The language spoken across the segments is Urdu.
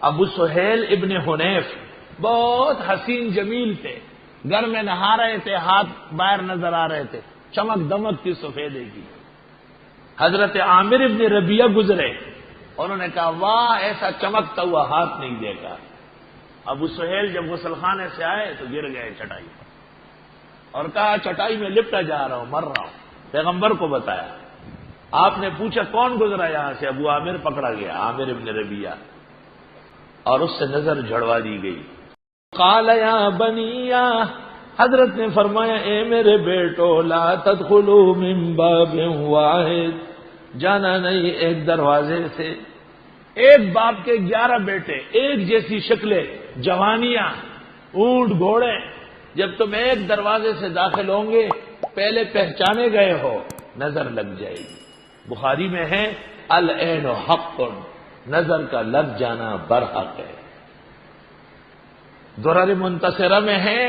ابو سہیل ابن حنیف بہت حسین جمیل تھے، گھر میں نہا رہے تھے، ہاتھ باہر نظر آ رہے تھے، چمک دمک کی سفیدے کی۔ حضرت عامر ابن ربیعہ گزرے، انہوں نے کہا واہ ایسا چمکتا ہوا ہاتھ نہیں دیکھا۔ ابو سہیل جب غسل خانے سے آئے تو گر گئے چٹائی پر اور کہا چٹائی میں لپٹا جا رہا ہوں، مر رہا ہوں۔ پیغمبر کو بتایا، آپ نے پوچھا کون گزرا یہاں سے؟ ابو عامر پکڑا گیا، عامر ابن ربیعہ، اور اس سے نظر جھڑوا دی گئی۔ قال یا بنیا، حضرت نے فرمایا اے میرے بیٹو، لا تدخلوا من باب واحد، جانا نہیں ایک دروازے سے۔ ایک باپ کے 11 بیٹے، ایک جیسی شکلیں، جوانیاں، اونٹ گھوڑے، جب تم ایک دروازے سے داخل ہوں گے پہلے پہچانے گئے ہو نظر لگ جائے گی۔ بخاری میں ہے العین حق، نظر کا لگ جانا برحق ہے۔ درر منتصرہ میں ہے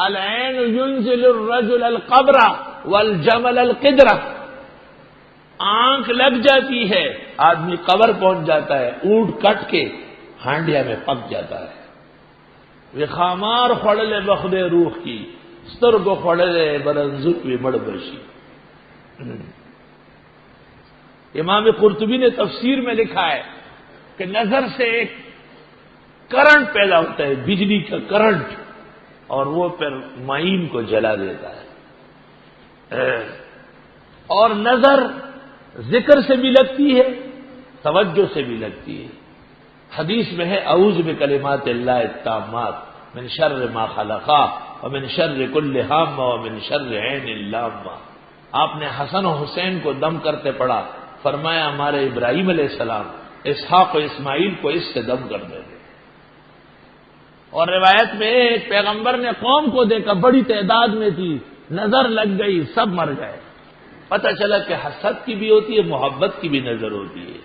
العین ينزل الرجل القبر والجمل القدرہ، آنکھ لگ جاتی ہے آدمی قبر پہنچ جاتا ہے، اونٹ کٹ کے ہانڈیا میں پک جاتا ہے۔ وخامار خوڑلے بخد روح کی، سترگو خوڑلے برنزوی مڑ برشی۔ امام قرطبی نے تفسیر میں لکھا ہے کہ نظر سے ایک کرنٹ پیدا ہوتا ہے، بجلی کا کرنٹ، اور وہ پھر معین کو جلا دیتا ہے۔ اور نظر ذکر سے بھی لگتی ہے، توجہ سے بھی لگتی ہے۔ حدیث میں ہے اعوذ بکلمات اللہ التامات من شر ما خلق ومن شر کل ہامہ ومن شر عین اللامہ۔ آپ نے حسن و حسین کو دم کرتے پڑھا، فرمایا ہمارے ابراہیم علیہ السلام اسحاق و اسماعیل کو اس سے دم کر دے۔ اور روایت میں ایک پیغمبر نے قوم کو دیکھا، بڑی تعداد میں تھی، نظر لگ گئی، سب مر گئے۔ پتہ چلا کہ حسد کی بھی ہوتی ہے، محبت کی بھی نظر ہوتی ہے۔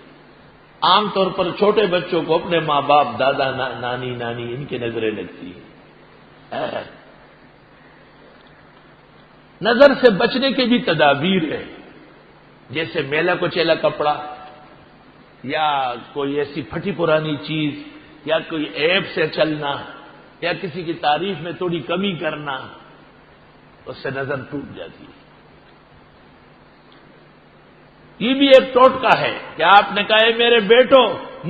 عام طور پر چھوٹے بچوں کو اپنے ماں باپ، دادا، نانی ان کی نظریں لگتی ہیں۔ نظر سے بچنے کے بھی تدابیر ہے، جیسے میلا کچیلا کپڑا یا کوئی ایسی پھٹی پرانی چیز یا کوئی عیب سے چلنا یا کسی کی تعریف میں تھوڑی کمی کرنا، اس سے نظر ٹوٹ جاتی ہے۔ یہ بھی ایک ٹوٹکا ہے کہ آپ نے کہا میرے بیٹو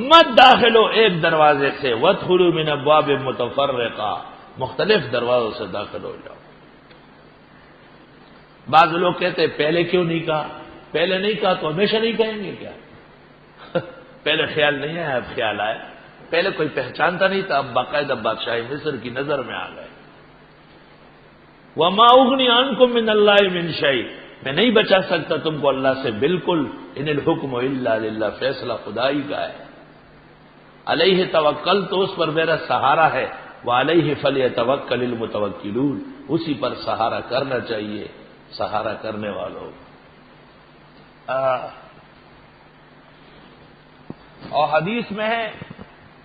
مت داخل ہو ایک دروازے سے، وادخلوا من ابواب متفرقہ، مختلف دروازوں سے داخل ہو جاؤ۔ بعض لوگ کہتے ہیں پہلے کیوں نہیں کہا؟ پہلے نہیں کہا تو ہمیشہ نہیں کہیں گے کیا؟ پہلے خیال نہیں آیا، اب خیال آیا۔ پہلے کوئی پہچانتا نہیں تھا، اب باقاعدہ بادشاہ مصر کی نظر میں آ گئے۔ وَمَا أُغْنِي عَنْكُم مِّنَ اللَّهِ مِن شَيْءٍ، میں نہیں بچا سکتا تم کو اللہ سے بالکل، ان الحکم الا للہ، فیصلہ خدا ہی کا ہے۔ علیہ توکل، تو اس پر میرا سہارا ہے، وعلیہ فلیتوکل المتوکلون، اسی پر سہارا کرنا چاہیے سہارا کرنے والوں۔ اور حدیث میں ہے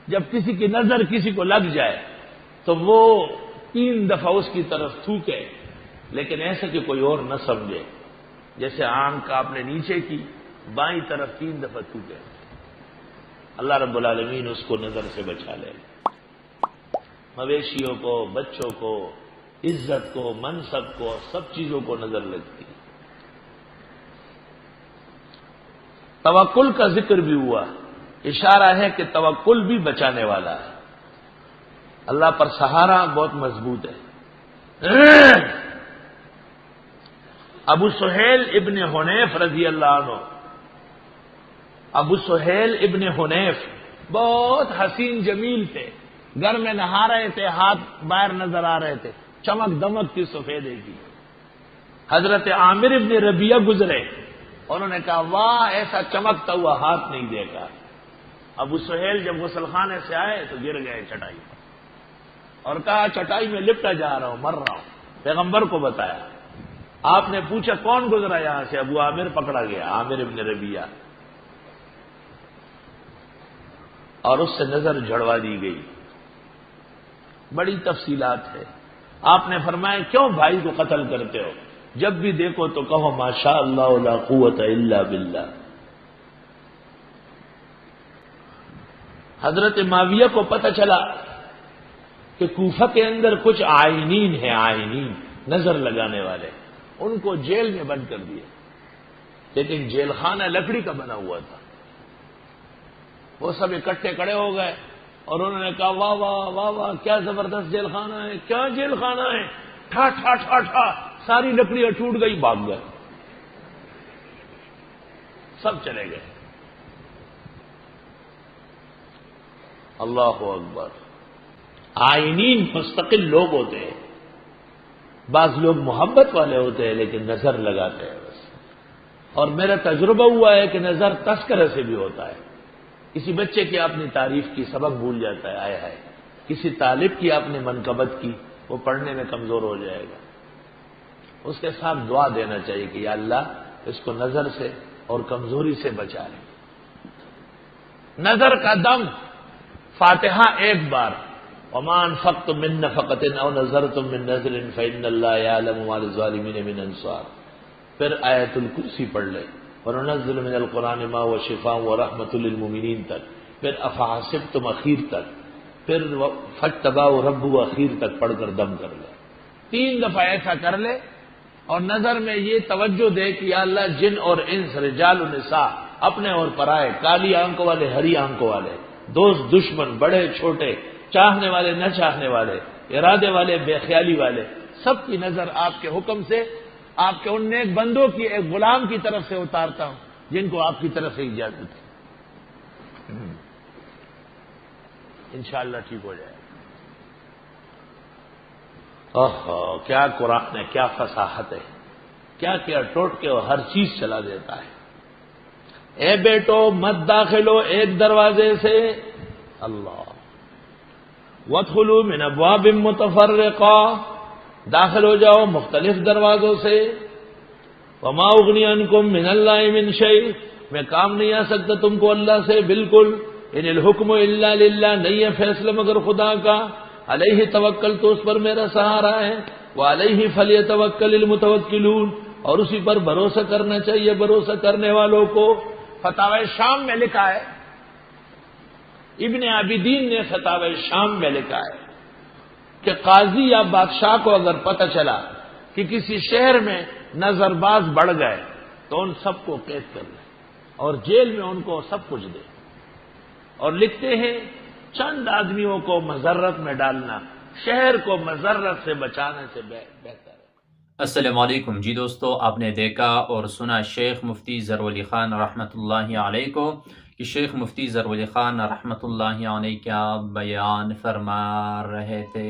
جب کسی کی نظر کسی کو لگ جائے تو وہ 3 دفعہ اس کی طرف تھوکے، لیکن ایسا کہ کوئی اور نہ سمجھے۔ جیسے آنکھ آپ نے نیچے کی، بائیں طرف 3 دفعہ تھوکے، اللہ رب العالمین اس کو نظر سے بچا لے۔ مویشیوں کو، بچوں کو، عزت کو، منصب کو، سب چیزوں کو نظر لگتی۔ توکل کا ذکر بھی ہوا، اشارہ ہے کہ توکل بھی بچانے والا ہے، اللہ پر سہارا بہت مضبوط ہے۔ ابو سہیل ابن حنیف رضی اللہ عنہ، ابو سہیل ابن حنیف بہت حسین جمیل تھے، گھر میں نہا رہے تھے، ہاتھ باہر نظر آ رہے تھے، چمک دمک کی سفیدے کی۔ حضرت عامر ابن ربیعہ گزرے، انہوں نے کہا واہ ایسا چمکتا ہوا ہاتھ نہیں دیکھا۔ ابو سہیل جب غسل خانے سے آئے تو گر گئے چٹائی پر اور کہا چٹائی میں لپٹا جا رہا ہوں، مر رہا ہوں۔ پیغمبر کو بتایا، آپ نے پوچھا کون گزرا یہاں سے؟ ابو عامر پکڑا گیا، عامر ابن ربیعہ، اور اس سے نظر جھڑوا دی گئی۔ بڑی تفصیلات ہے۔ آپ نے فرمایا کیوں بھائی کو قتل کرتے ہو؟ جب بھی دیکھو تو کہو ماشاء اللہ لا قوت الا باللہ۔ حضرت معاویہ کو پتہ چلا کہ کوفہ کے اندر کچھ عائنین ہیں، عائنین نظر لگانے والے، ان کو جیل میں بند کر دیا، لیکن جیل خانہ لکڑی کا بنا ہوا تھا۔ وہ سب اکٹھے کھڑے ہو گئے اور انہوں نے کہا واہ واہ واہ واہ، کیا زبردست جیل خانہ ہے، کیا جیل خانہ ہے، ٹھا ٹھا ٹھا ٹھا، ساری لکڑیاں ٹوٹ گئی، بھاگ گئے، سب چلے گئے۔ اللہ اکبر۔ عائنین مستقل لوگ ہوتے ہیں، بعض لوگ محبت والے ہوتے ہیں لیکن نظر لگاتے ہیں بس۔ اور میرا تجربہ ہوا ہے کہ نظر تذکرے سے بھی ہوتا ہے۔ کسی بچے کی آپ نے تعریف کی، سبق بھول جاتا ہے، آئے ہائے۔ کسی طالب کی آپ نے منقبت کی، وہ پڑھنے میں کمزور ہو جائے گا۔ اس کے ساتھ دعا دینا چاہیے کہ یا اللہ اس کو نظر سے اور کمزوری سے بچا لے۔ نظر کا دم، فاتحہ ایک بار، وما انفقتم من نفقۃ او نذرتم من نذر فإن اللہ یعلم ما للظالمین من انصار، پھر آیت الکرسی پڑھ لے، وننزل من القرآن ما هو شفاء ورحمۃ للمؤمنین تک، پھر افحسبتم اخیر تک، پھر فاجتباه ربه اخیر تک پڑھ کر دم کر لے۔ 3 دفعہ ایسا کر لے اور نظر میں یہ توجہ دے کہ یا اللہ جن اور انس، رجال و نساء، اپنے اور پرائے، کالی آنکھوں والے، ہری آنکھوں والے، دوست دشمن، بڑے چھوٹے، چاہنے والے نہ چاہنے والے، ارادے والے بے خیالی والے، سب کی نظر آپ کے حکم سے، آپ کے ان نیک بندوں کی ایک غلام کی طرف سے اتارتا ہوں جن کو آپ کی طرف سے اجازت ہے۔ انشاءاللہ ٹھیک ہو جائے گا۔ کیا قرآن ہے، کیا فصاحت ہے، کیا کیا ٹوٹ کے وہ ہر چیز چلا دیتا ہے۔ اے بیٹو مت داخلو ایک دروازے سے، اللہ، وادخلوا من ابواب متفرقہ، داخل ہو جاؤ مختلف دروازوں سے۔ وما اغنی عنکم من اللہ من شیء، میں کام نہیں آ سکتا تم کو اللہ سے بالکل۔ ان الحکم الا للہ، نہیں ہے فیصلہ مگر خدا کا۔ علیہ توکل، تو اس پر میرا سہارا ہے۔ وعلیہ فلیتوکل المتوکلون، اور اسی پر بھروسہ کرنا چاہیے بھروسہ کرنے والوں کو۔ فتاوی شام میں لکھا ہے، ابن عابدین نے فتاوی شام میں لکھا ہے کہ قاضی یا بادشاہ کو اگر پتہ چلا کہ کسی شہر میں نظر باز بڑھ گئے تو ان سب کو قید کر لے اور جیل میں ان کو سب کچھ دے، اور لکھتے ہیں چند آدمیوں کو مضرت میں ڈالنا شہر کو مضرت سے بچانے سے بہتر ہے۔ السلام علیکم جی دوستو، آپ نے دیکھا اور سنا شیخ مفتی ظہور علی خان رحمۃ اللہ علیہ کو کہ شیخ مفتی ظہور علی خان رحمۃ اللہ علیہ کیا بیان فرما رہے تھے۔